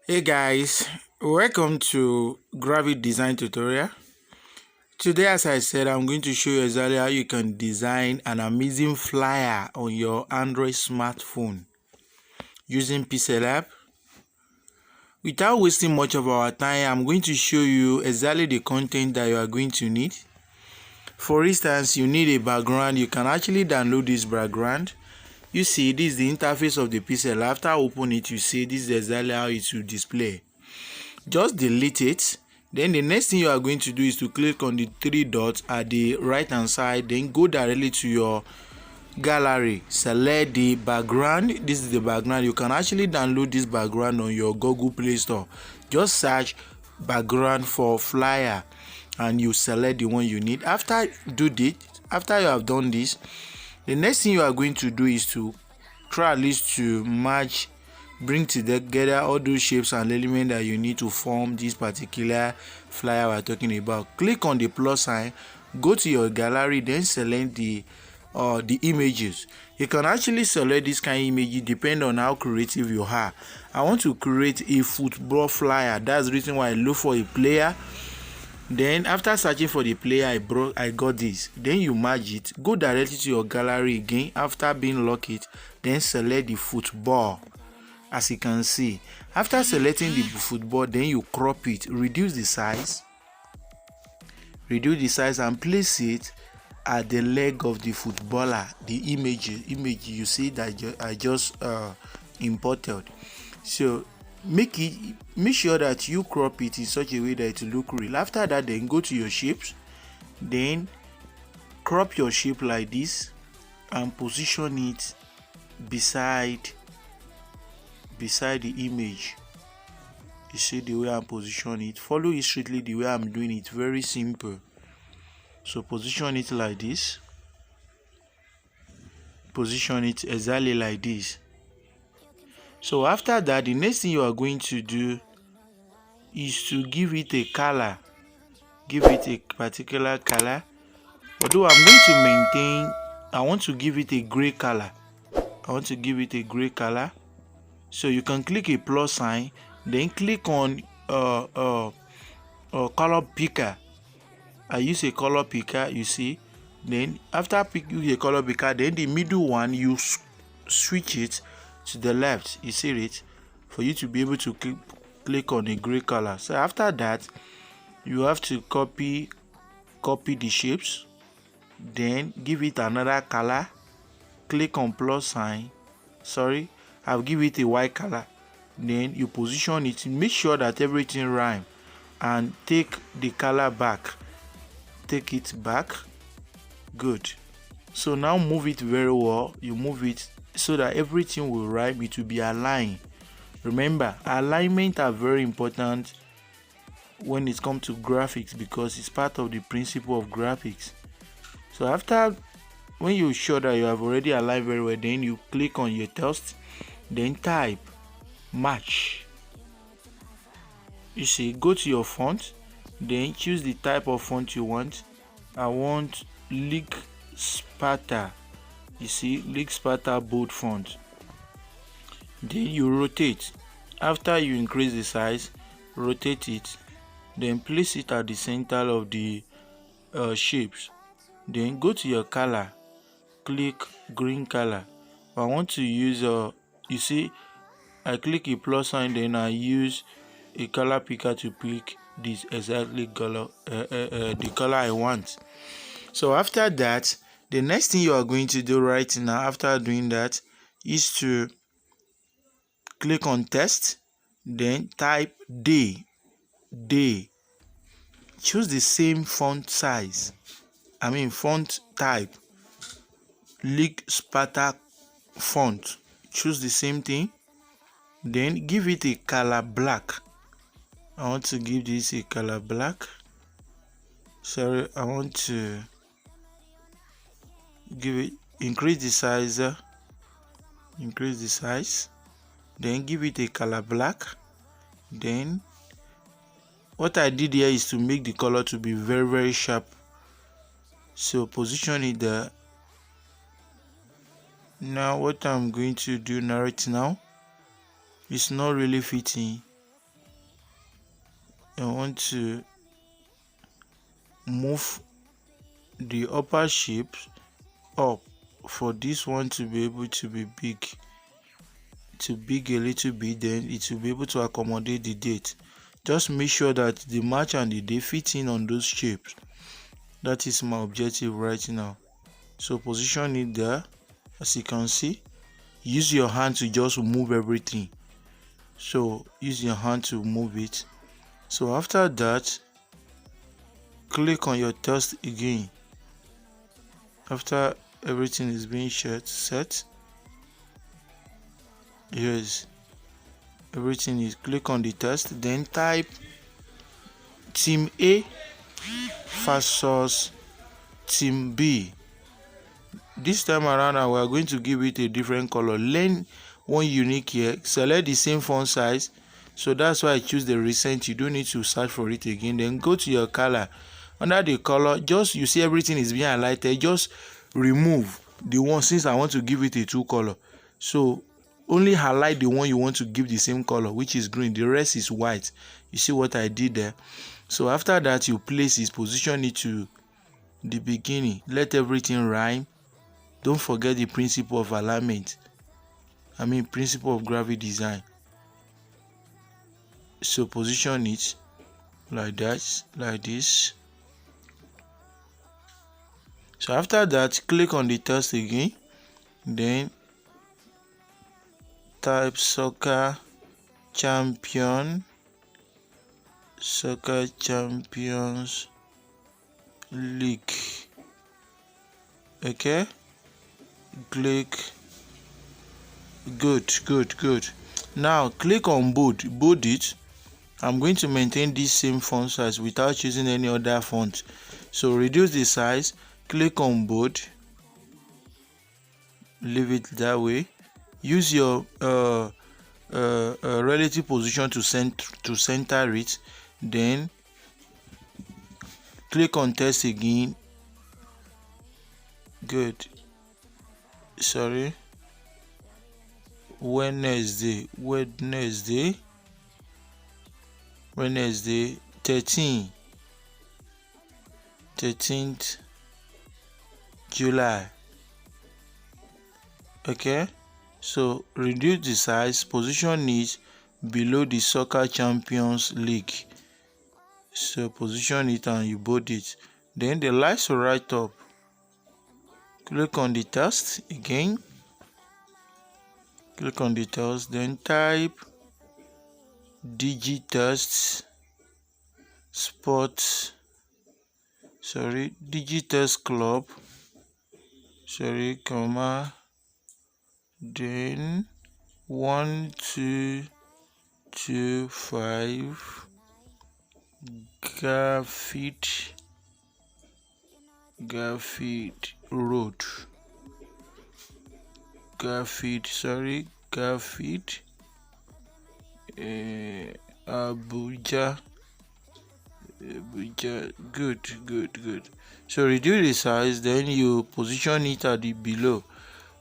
Hey guys, welcome to graphic design tutorial. Today, as I said, I'm going to show you exactly how you can design an amazing flyer on your Android smartphone using Pixellab. Without wasting much of our time, I'm going to show you exactly the content that you are going to need. For instance, you need a background. You can actually download this background. You see, this is the interface of the Pixellab. After open it, you see this is exactly how it will display. Just delete it. Then the next thing you are going to do is to click on the three dots at the right hand side, then go directly to your gallery, select the background. This is the background. You can actually download this background on your Google Play Store. Just search background for flyer and you select the one you need. After you have done this, the next thing you are going to do is to try at least to bring together all those shapes and elements that you need to form this particular flyer we're talking about. Click on the plus sign, go to your gallery, then select the images. You can actually select this kind of image depending on how creative you are. I want to create a football flyer. That's the reason why I look for a player. Then after searching for the player, I got this. Then you merge it, go directly to your gallery again. After being locked it, then select the football. As you can see, after selecting the football, then you crop it, reduce the size and place it at the leg of the footballer. The image you see that I just imported. So make sure that you crop it in such a way that it will look real. After that, then go to your shapes, then crop your shape like this and position it beside the image. You see the way I'm positioning it. Follow it strictly the way I'm doing it. Very simple. So position it like this. Position it exactly like this. So after that, the next thing you are going to do is to give it a color. Give it a particular color. Although I'm going to maintain, I want to give it a gray color. So you can click a plus sign, then click on color picker. I use a color picker, you see. Then after picking a color picker, then the middle one you switch it to the left. You see it, for you to be able to click on a gray color. So after that, you have to copy the shapes, then give it another color. Click on plus sign. I'll give it a white color. Then you position it, make sure that everything rhyme, and take the color back. Take it back. Good. So now move it very well. You move it so that everything will rhyme. It will be aligned. Remember, alignment are very important when it comes to graphics because it's part of the principle of graphics. So after, when you're sure that you have already aligned very well, then you click on your text, then type match. You see, go to your font, then choose the type of font you want. I want League Sparta. You see, League Sparta bold font. Then you rotate. After you increase the size, rotate it, then place it at the center of the shapes. Then go to your color, click green color. I want to use you see, I click a plus sign, then I use a color picker to pick this exactly color, the color I want. So after that, the next thing you are going to do right now after doing that is to click on text, then type day. Choose the same font type, League Sparta font. Choose the same thing, then give it a color black. I want to give this a color black. I want to give it, increase the size, then give it a color black. Then what I did here is to make the color to be very, very sharp. So position it there. Now what I'm going to do right now is not really fitting. I want to move the upper shape up for this one to be able to be big, a little bit, then it will be able to accommodate the date. Just make sure that the March and the day fit in on those shapes. That is my objective right now. So position it there. As you can see, use your hand to just move everything. So use your hand to move it. So after that, click on your text again. After everything is being set, yes, everything is, click on the text, then type team A versus team B. This time around we are going to give it a different color. Learn one unique here, select the same font size. So that's why I choose the recent. You don't need to search for it again. Then go to your color. Under the color, just, you see everything is being highlighted, just remove the one, since I want to give it a two color. So only highlight the one you want to give the same color, which is green. The rest is white. You see what I did there? So after that, you place it, position it to the beginning. Let everything rhyme. Don't forget the principle of alignment. Principle of graphic design. So position it like that, like this. So after that, click on the text again, then type Soccer Champions League. Okay, click. Good. Now click on bold it. I'm going to maintain this same font size without choosing any other font. So reduce the size, click on bold, leave it that way. Use your relative position to center it. Then click on text again. Good. Sorry. Wednesday 13th July. Okay, so reduce the size, position it below the Soccer Champions League. So position it and you bold it. Then the lights will right up. Click on the text again. Click on the text, then type Digitest Club, then 1225 Garfield Road. Abuja. Good. So reduce the size, then you position it at the below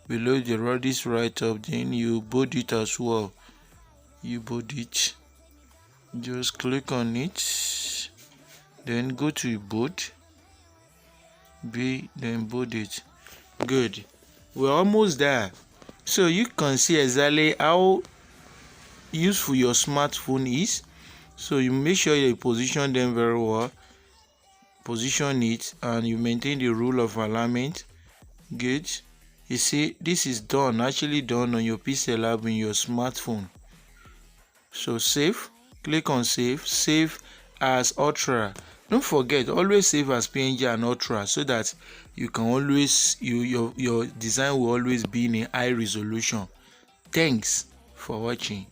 the radius right up, then you bold it as well. Just click on it, then go to bold, then bold it. Good. We're almost there. So you can see exactly how useful your smartphone is. So you make sure you position them very well. Position it and you maintain the rule of alignment. Good. You see, this is actually done on your Pixellab in your smartphone. So save. Click on save. Save as Ultra. Don't forget, always save as PNG and Ultra, so that you can always your design will always be in a high resolution. Thanks for watching.